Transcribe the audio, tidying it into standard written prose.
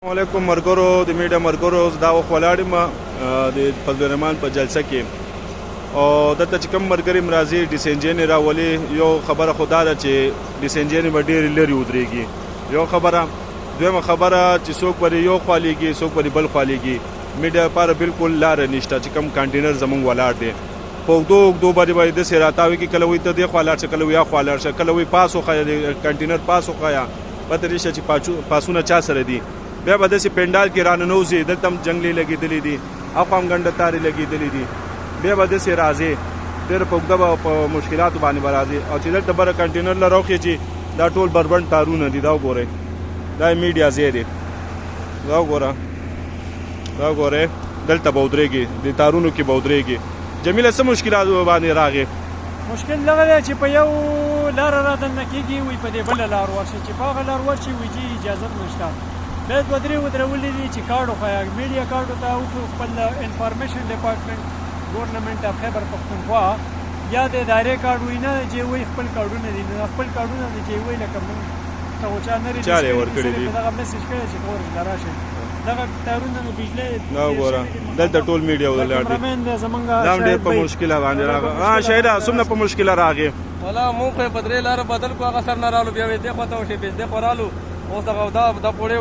السلام علیکم مرګرو د میډیا مرګرو دا وخت ولاړ یم د فضل الرحمن په جلسه کې او دلته چې کوم مرګري مرازي ډیسنجن راولي یو خبره خدا ده چې ډیسنجن به ډېر لري ودرېږي یو خبره دویمه خبره چې څوک پرې یو خوالیږي څوک پرې بل خوالیږي میډیا لپاره بالکل لاره نشته چې کوم کانټینر زمونږ ولاړ دی په اوږدو باندې داسې راتاوي کې کله وایي ته دې خوا لاړ شه کله وایي خوا لاړ شه کله وایي پاس وښیه کانټینر پاس وښیه پته نشته چې پاسونه چا سره دي بیا به داسې پنډال کې راننوځي دلته هم جنګلې لګېدلې دي اخوا هم ګنډه تارې لګېدلې دي بیا به داسې راځي ډېر په اوږده به په مشکلاتو باندې به راځي او چې دلته بره کنټینر له راوخېجي دا ټول بربنډ تارونه دي دا وګورئ دا میډیا ځای دی دا وګورئ دلته به ودرېږي د تارونو کې به ودرېږي جمیله څه مشکلات باندې راغې مشکل دغه دی چې په یو لاره رادننه کېږي وایي په دې بله لار ورشي چې په هغه لار ورشي وایي چې اجازت نشته بیا دوه درې ودرولي دي چې کارډ وښیه میډیا کارډ ورته وکړو خپل انفارمیشن ډپارټمنټ ګورنمنټ اف خیبر پښتونخوا یا د ادارې کارډ وایي نه چې وایي خپل کارډونه دي نو خپل کارډونه دي چې وایي لکه موږ ته خو چا نه ریلیز دغه میسج کړی چې ورته راشئ دغه تارونه نو بجلی دا وګوره دلته ټول میډیا ولاړ دي دا هم ډېر په مشکله باندې راغی شاهده څومره په مشکله راغې والا موږ خو یې په درې لاره بدل کړو هغه سر نه رالو بیا یې دې خوا ته وشي بیا دې خوا رالو اوس دغه دا پوړې